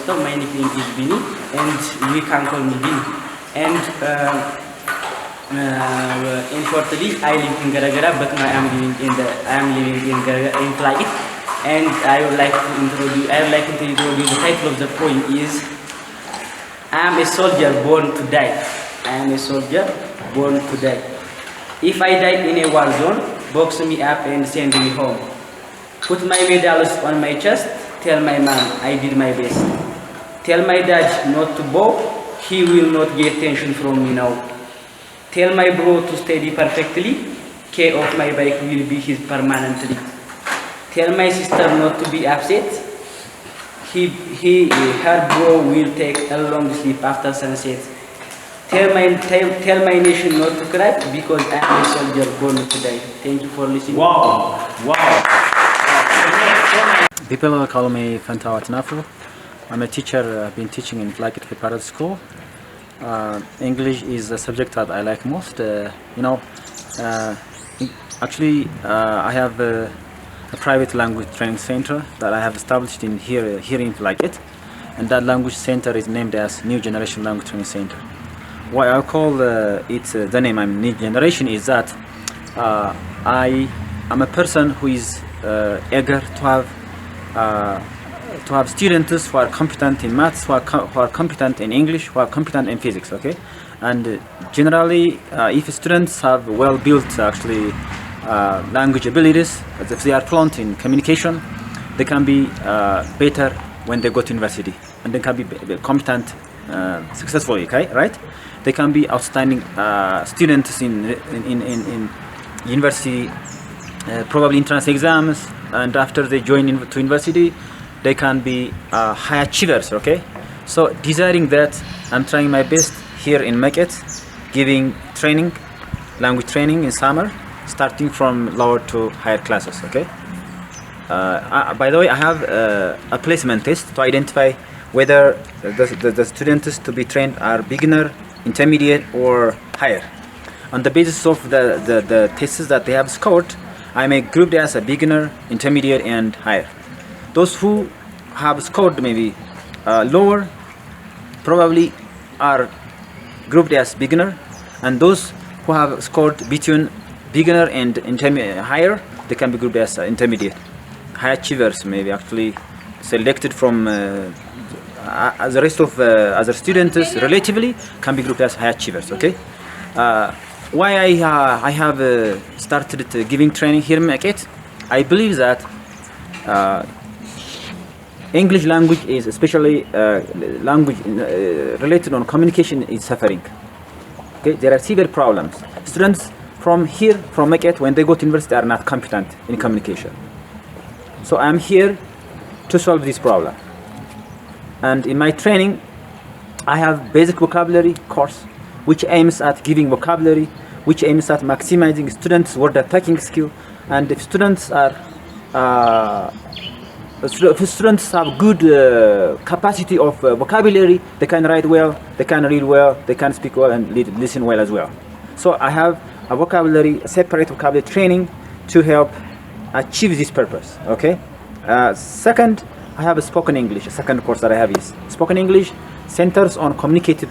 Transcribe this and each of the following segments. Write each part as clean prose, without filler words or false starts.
ፈንታው, my nickname is Bini, and you can call me Bini. And shortly, I live in Garagarah, but I am living in Flaqiit, and I would like to introduce the title of the poem is I am a soldier born to die. I am a soldier born to die. If I die in a war zone, box me up and send me home. Put my medals on my chest, tell my mom I did my best. Tell my dad not to bow, he will not get tension from me now. Tell my bro to study perfectly, care of my bike will be his permanently. Tell my sister not to be upset, her bro will take a long sleep after sunset. Tell my nation not to cry, because I am a soldier born to die. Thank you for listening. Wow. People call me Fanta Atnafu. I'm a teacher. I've been teaching in Flaqiit Preparatory School. English is the subject that I like most. I have a private language training center that I have established in here in Flaqiit, and that language center is named as New Generation Language Training Center. Why I call it the name New Generation is that I am a person who is eager to have students who are competent in maths, who are competent in English, who are competent in physics. Okay, and generally, if students have well-built language abilities, if they are fluent in communication, they can be better when they go to university, and they can be competent successfully. Okay, right? They can be outstanding students in university, probably entrance exams, and after they join to university, they can be high achievers. Okay, so desiring that, I'm trying my best here in Mekhet, giving training, language training in summer, starting from lower to higher classes. Okay. By the way, I have a placement test to identify whether the students to be trained are beginner, intermediate, or higher. On the basis of the tests that they have scored, I may group them as a beginner, intermediate, and higher. Those who have scored maybe lower probably are grouped as beginner, and those who have scored between beginner and higher, they can be grouped as intermediate. High achievers may be actually selected from the rest of other students relatively can be grouped as high achievers. Okay. Why I have started giving training here in Mekhet, I believe that English language is especially language related on communication is suffering. Okay, there are severe problems. Students from Mekhet, when they go to university, are not competent in communication. So I am here to solve this problem. And in my training, I have basic vocabulary course, which aims at giving vocabulary, which aims at maximizing students' word attacking skill. And if students have good capacity of vocabulary, they can write well, they can read well, they can speak well, and listen well as well. So I have a separate vocabulary training to help achieve this purpose. Okay. Second, I have a spoken English. A second course that I have is spoken English, centers on communicative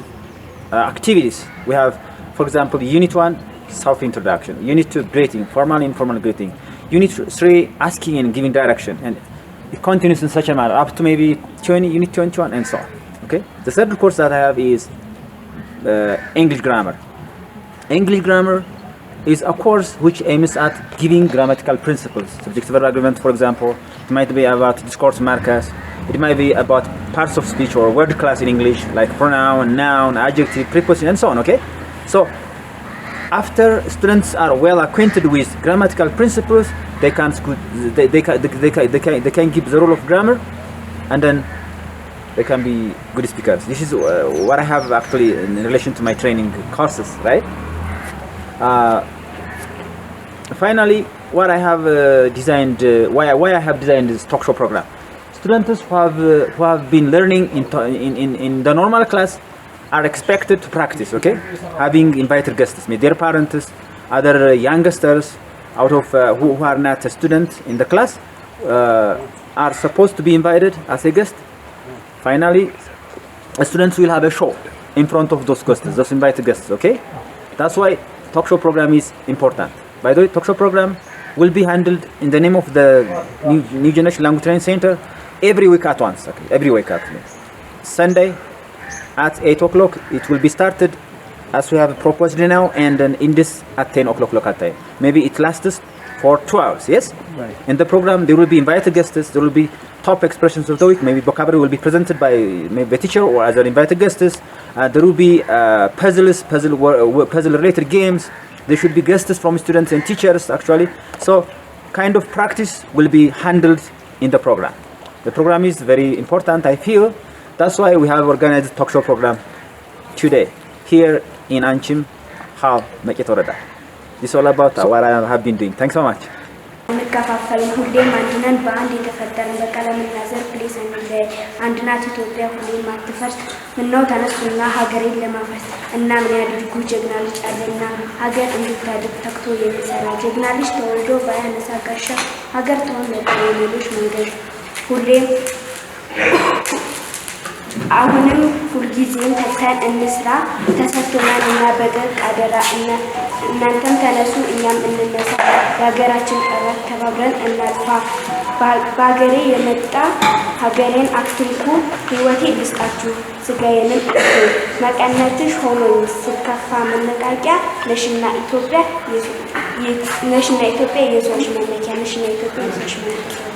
activities. We have, for example, Unit 1, self-introduction. Unit 2, greeting, formal and informal greeting. Unit 3, asking and giving direction. And it continues in such a manner up to maybe Unit 21 and so on. Okay. The third course that I have is English grammar. English grammar is a course which aims at giving grammatical principles. Subject-verb agreement, for example. It might be about discourse markers. It might be about parts of speech or word class in English, like pronoun, noun, adjective, preposition, and so on. Okay. So after students are well acquainted with grammatical principles, they can give the role of grammar, and then they can be good speakers. This is what I have actually in relation to my training courses, right? Finally, what I have designed, why I have designed this talk show program. Students who have been learning in the normal class are expected to practice. Okay, having invited guests, their parents, other youngsters out of who are not a student in the class are supposed to be invited as a guest finally, students will have a show in front of those guests, those invited guests, okay? That's why talk show program is important. By the way, talk show program will be handled in the name of the New Generation Language Training Center every week at once, okay? Every week at once. Sunday at 8 o'clock, it will be started as we have proposed now, and then in this at 10 o'clock local time. Maybe it lasts for 2 hours, yes? Right. In the program, there will be invited guests, there will be top expressions of the week, maybe vocabulary will be presented by maybe a teacher or other invited guests. There will be puzzle-related games. There should be guests from students and teachers, actually. So, kind of practice will be handled in the program. The program is very important, I feel. That's why we have organized talk show program today, here in Anchim, Hall, Meket Orada. This is all about what I have been doing. Thanks so much. እንከፋፈልን ሁሌም አንድነን በአንድ የተፈጠርን በቀለምና ዘር ፕሌስ አንድናት ኢትዮጵያ ሁሌም አትፈርስ ምነው ተነሱና ሀገሬን ለማፍረስ እና ምን ያድርጉ ጀግና ልጅ አለና ሀገር እንድታድግ ተክቶ የሚሰራ ጀግና ልጅ ተወልዶ ባያነሳ ጋሻ ሀገር ተሆነ በሌሎች መንገድ ሁሌም አሁንም ሁልጊዜም ተግተን እንስራ ተሰጥቶናል እና በደግ አደራ እናንተም ተነሱ እኛም እንነሳ የሀገራችን ጠላት ተባብረን እናጥፋ በሀገሬ የመጣ ሀገሬን አትንኩ ህይወቴ ልስጣችሁ ስጋዬንም እርሱ መቀነትሽ ሆኖኝ ስከፋ መነቃቂያ ነሽና ኢትዮጵያ የሰዎች መመኪያ ነሽና ኢትዮጵያ የሰዎች መመኪያ